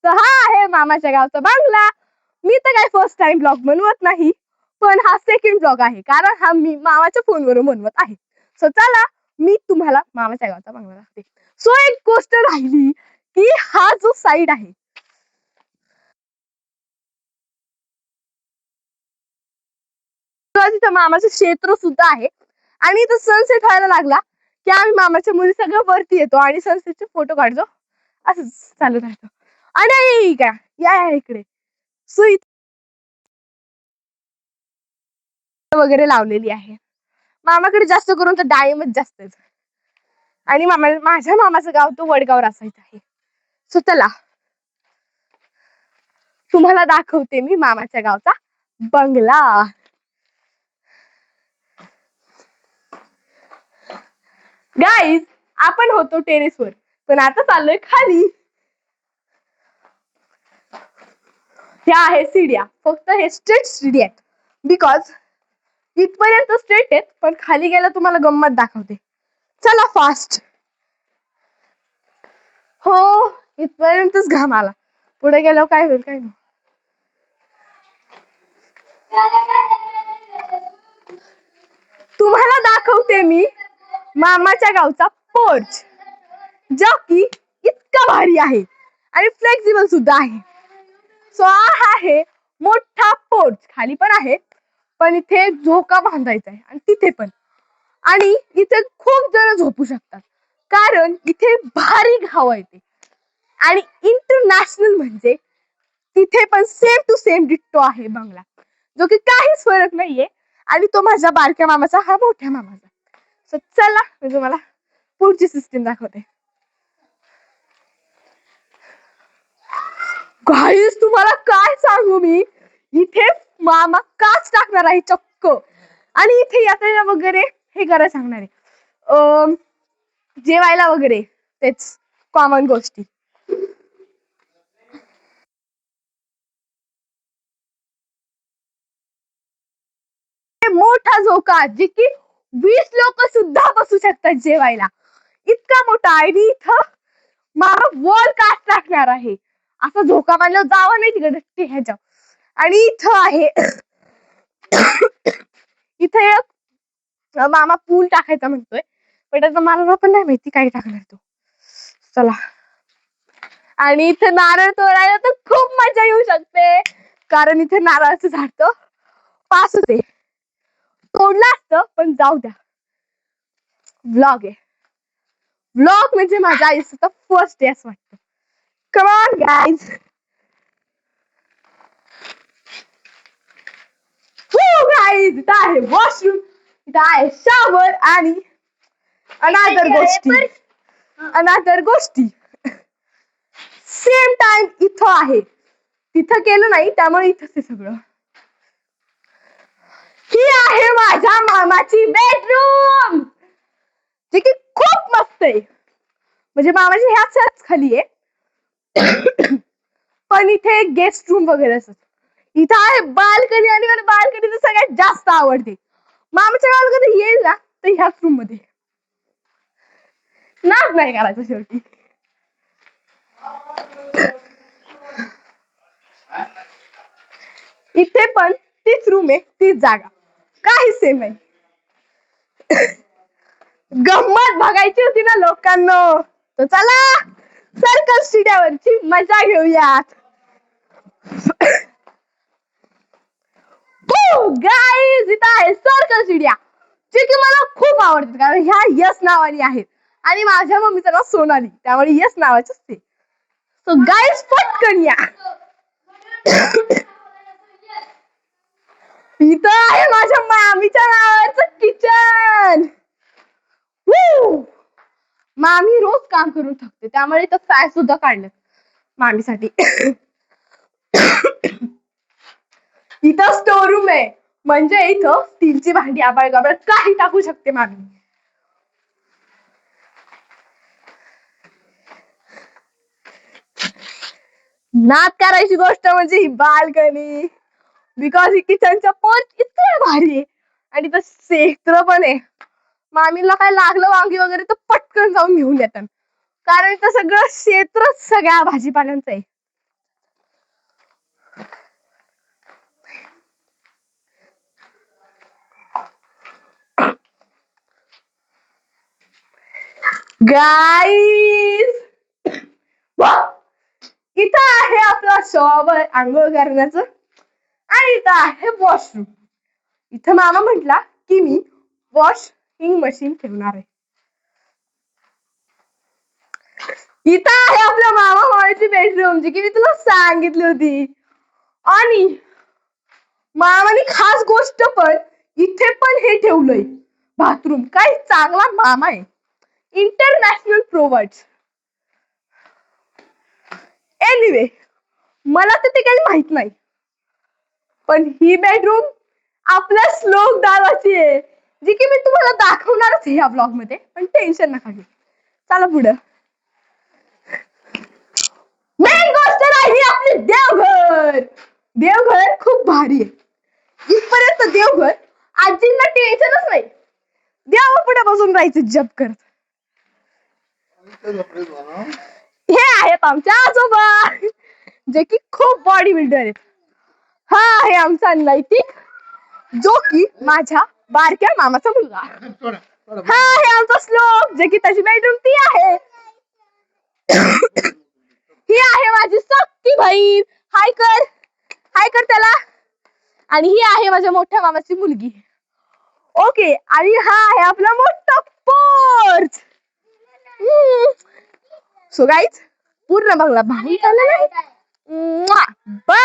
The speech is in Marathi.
तर हा आहे मामाच्या गावचा बंगला. मी तर काय फर्स्ट टाइम ब्लॉग बनवत नाही, पण हा सेकंड ब्लॉग आहे, कारण हा मी मामाच्या फोनवरून बनवत आहे. सो चला मी तुम्हाला मामाच्या गावचा बंगला दाखवते. सो एक गोष्ट राहिली की हा जो साईड आहे तिथं मामाचं क्षेत्र सुद्धा आहे, आणि इथं सनसेट व्हायला लागला की आम्ही मामाच्या मुली सगळं वरती येतो आणि सनसेटचे फोटो काढतो. असंच चालू राहतं. आणि का या इकडे सुई वगैरे लावलेली आहे. मामाकडे जास्त करून तर डाळिंबच जास्त आहे. आणि माझ्या मामाचं गाव तो वडगाव असायचं आहे. सो चला तुम्हाला दाखवते मी मामाच्या गावचा बंगला. गाईज आपण होतो टेरेसवर, पण आता चाललोय खाली. ह्या आहे सीड्या, फक्त हे स्ट्रेट सीडी आहेत, बिकॉज इथपर्यंत स्ट्रेट आहेत, पण खाली गेला तुम्हाला गंमत दाखवते. चला फास्ट. हो इथपर्यंतच घाम आला, पुढे गेलो काय होईल काय नाही. तुम्हाला दाखवते मी मामाच्या गावचा पोर्च, जो की इतका भारी आहे आणि फ्लेक्सिबल सुद्धा आहे. सो हा आहे मोठा पोर्च, खाली पण आहे, पण इथे झोका बांधायचा आहे आणि तिथे पण, आणि इथे खूप जण झोपू शकतात कारण इथे भारी हवा येते. आणि इंटरनॅशनल म्हणजे तिथे पण सेम टू सेम डिट्टो आहे बंगला, जो की काहीच फरक नाहीये. आणि तो माझ्या बारक्या मामाचा, हा मोठ्या मामाचा. सो चला मी तुम्हाला पुढची सिस्टीम दाखवते. गाईस तुम्हाला काय सांगू मी, इथे मामा काच टाकणार आहे चक्क, आणि इथे यात्रेला वगैरे हे करायला सांगणार आहे, जेवायला वगैरे, तेच कॉमन गोष्टी. मोठा झोका, जे की 20 लोक सुद्धा बसू शकतात जेवायला, इतका मोठा. आणि इथं मामा वॉल काच टाकणार आहे, असं झोका बांधलं जावं नाही तिकडे ह्याच्या. आणि इथं आहे इथे एक मामा पूल टाकायचा म्हणतोय, पण त्याचं मला पण नाही माहिती काय टाकणार तो. चला, आणि इथे नारळ तोडायला तर खूप मजा येऊ शकते, कारण इथे नारळाचं झाड तर पास होते, तोडलं असतं पण जाऊ द्या. व्लॉग आहे, व्लॉग म्हणजे माझ्या आयुष्याचा फर्स्ट डे असं वाटतं. Come on guys. गाईज इथं आहे वॉशरूम, इथं आहे शॉवर, आणि अनादर गोष्टी सेम टाइम इथं आहे. तिथं केलं नाही त्यामुळे इथंच आहे सगळं. ही आहे माझ्या मामाची बेडरूम, जे की खूप मस्त आहे. म्हणजे मामाची ह्याच खाली आहे, पण इथे गेस्ट रूम वगैरे असत. इथं आहे बाल्कनी, आणि मला बाल्कनी तर सगळ्यात जास्त आवडते. मामाच्या गावाला कधी येईल ना तर ह्याच रूम मध्ये, नाच नाही करायचं शेवटी. इथे पण तीच रूम आहे, तीच जागा, काही सेम आहे. गंमत बघायची होती ना लोकांना, तर चला सर्कल स्टेडियमवरची मजा घेऊयात. गाईज इथं आहे सर्कल चिडिया, जे की मला खूप आवडते, कारण ह्या यस नावाने आहेत, आणि माझ्या मम्मीचं नाव सोनाली, त्यामुळे यस नावाचे असते. सो गाईज पटकन या. इथं आहे माझ्या मामीच्या नावाचं किचन. मामी रोज काम करून थकते, त्यामुळे इथं फॅन सुद्धा काढलं मामीसाठी. इथं स्टोर रूम आहे, म्हणजे इथं स्टीलची भांडी आबाळ गाबाळ काही टाकू शकते मामी. नाद करायची गोष्ट म्हणजे ही बाल्कनी, बिकॉज ही किचनच्या पोर्च इतकं भारी आहे, आणि तर क्षेत्र पण आहे. मामीला काय लागलं वांगी वगैरे तर पटकन जाऊन घेऊन येतात, कारण इथं सगळं क्षेत्रच सगळ्या भाजीपाल्यांचं आहे. गाईज, इथं आहे आपला शॉवर आंघोळ करण्याचं आणि इथं आहे वॉशरूम. इथं मामा म्हटला की मी वॉशिंग मशीन ठेवणार आहे. इथं आहे आपल्या मामा मामाची बेडरूम जी की मी तुला सांगितली होती. आणि मामाने खास गोष्ट पण इथे पण हे ठेवलंय बाथरूम. काय चांगला मामा आहे. International provides. एनिवे, मला तर ते काही माहित नाही, पण ही बेडरूम आपल्या श्लोक दादाची आहे जी की मी तुम्हाला दाखवणारच आहे या ब्लॉग मध्ये. पण टेन्शन नका घेऊ, चला पुढं. मेन गोष्ट राहिली आपली देवघर. देवघर खूप भारी आहे. इथपर्यंत देवघर आजींना टेन्शनच नाही. देवा पुढे बसून राहायचं जप करत. हे आहेत आमच्या आजोबा जे की खूप बॉडी बिल्डर आहेत. हा आहे आमचा नैतिक जो की माझ्या बारक्या मामाचा मुलगा. हा आहे आमचा श्लोक जे की त्याची बेडरूम ती आहे. ही आहे माझी सक्की बहीण. हाय कर त्याला. आणि ही आहे माझ्या मोठ्या मामाची मुलगी. ओके, आणि हा आहे आपला मोठा पोर्च. सो गाईज, पूर्ण बंगला भारी झालेला आहे. बाय.